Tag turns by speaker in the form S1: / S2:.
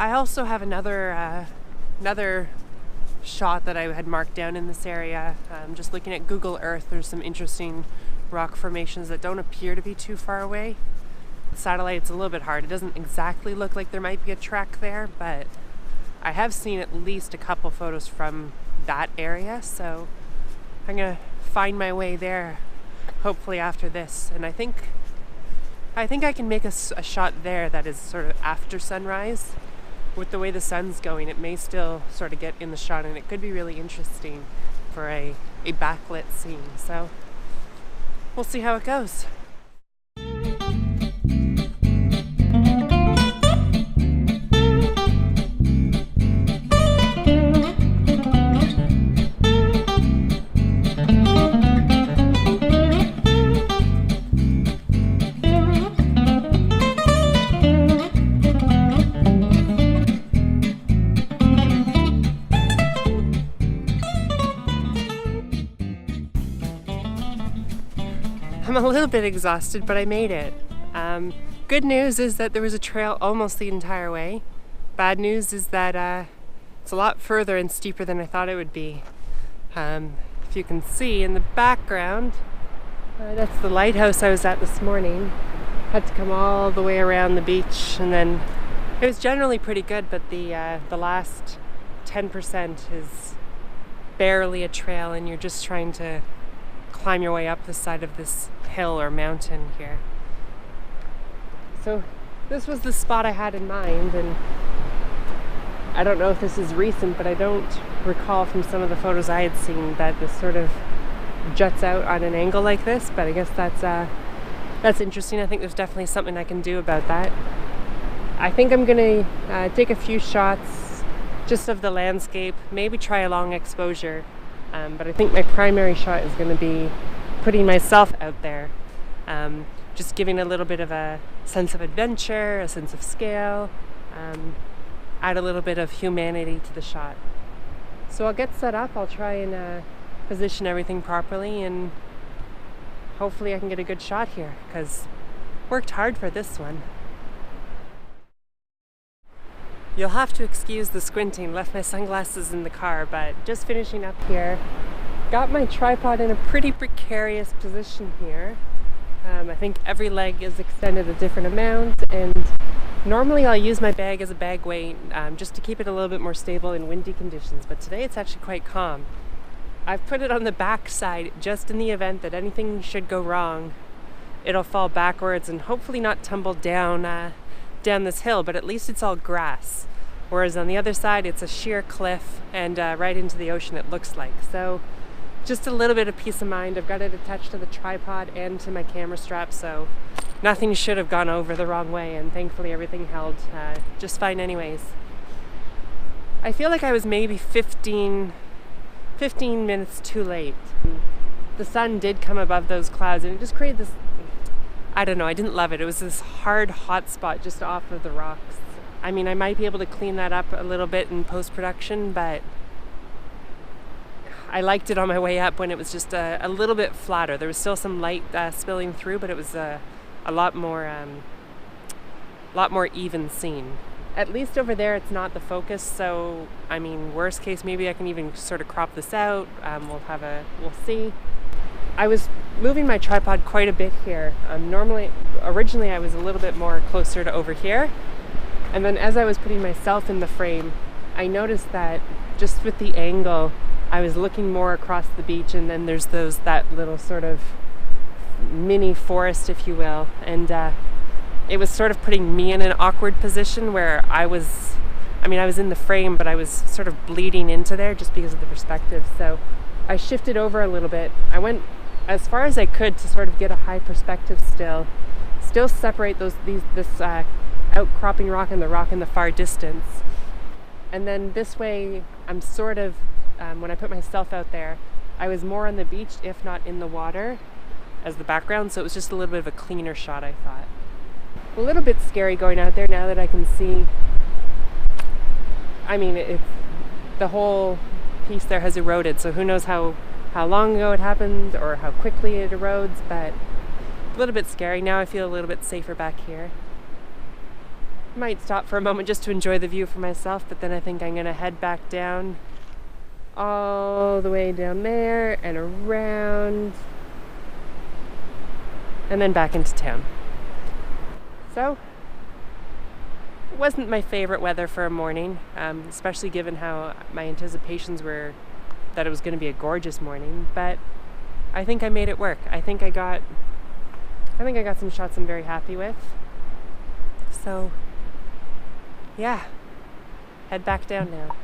S1: I also have another shot that I had marked down in this area. Just looking at Google Earth, there's some interesting rock formations that don't appear to be too far away. The satellite, it's a little bit hard. It doesn't exactly look like there might be a trek there, but I have seen at least a couple photos from that area, so I'm gonna find my way there hopefully after this. And I think I can make a shot there that is sort of after sunrise. With the way the sun's going, it may still sort of get in the shot, and it could be really interesting for a backlit scene. So we'll see how it goes. I'm a little bit exhausted, but I made it. Good news is that there was a trail almost the entire way. Bad news is that it's a lot further and steeper than I thought it would be. If you can see in the background, that's the lighthouse I was at this morning. Had to come all the way around the beach, and then it was generally pretty good, but the last 10% is barely a trail, and you're just trying to climb your way up the side of this hill or mountain here. So this was the spot I had in mind, and I don't know if this is recent, but I don't recall from some of the photos I had seen that this sort of juts out on an angle like this, but I guess that's interesting. I think there's definitely something I can do about that. I think I'm gonna take a few shots just of the landscape, maybe try a long exposure, but I think my primary shot is gonna be putting myself out there, just giving a little bit of a sense of adventure, a sense of scale, add a little bit of humanity to the shot. So I'll get set up, I'll try and position everything properly, and hopefully I can get a good shot here, because worked hard for this one. You'll have to excuse the squinting, left my sunglasses in the car, but just finishing up here. Got my tripod in a pretty precarious position here. I think every leg is extended a different amount, and normally I'll use my bag as a bag weight just to keep it a little bit more stable in windy conditions, but today it's actually quite calm. I've put it on the back side just in the event that anything should go wrong. It'll fall backwards and hopefully not tumble down this hill, but at least it's all grass. Whereas on the other side it's a sheer cliff and right into the ocean it looks like. So just a little bit of peace of mind. I've got it attached to the tripod and to my camera strap, so nothing should have gone over the wrong way, and thankfully everything held just fine anyways. I feel like I was maybe 15 minutes too late. The sun did come above those clouds and it just created this, I don't know, I didn't love it. It was this hard hot spot just off of the rocks. I mean, I might be able to clean that up a little bit in post-production, but I liked it on my way up when it was just a little bit flatter. There was still some light spilling through, but it was a lot more even scene. At least over there it's not the focus, so I mean, worst case maybe I can even sort of crop this out. We'll see. I was moving my tripod quite a bit here. Originally I was a little bit more closer to over here, and then as I was putting myself in the frame, I noticed that just with the angle I was looking more across the beach, and then there's that little sort of mini forest, if you will, and it was sort of putting me in an awkward position where I was in the frame, but I was sort of bleeding into there just because of the perspective. So I shifted over a little bit. I went as far as I could to sort of get a high perspective still separate this outcropping rock and the rock in the far distance. And then this way I'm sort of, when I put myself out there, I was more on the beach, if not in the water, as the background, so it was just a little bit of a cleaner shot, I thought. A little bit scary going out there now that I can see. I mean, the whole piece there has eroded, so who knows how long ago it happened or how quickly it erodes, but a little bit scary. Now I feel a little bit safer back here. Might stop for a moment just to enjoy the view for myself, but then I think I'm gonna head back down, all the way down there and around, and then back into town. So, it wasn't my favorite weather for a morning, especially given how my anticipations were that it was going to be a gorgeous morning, but I think I made it work. I think I got some shots I'm very happy with. So, yeah, head back down now.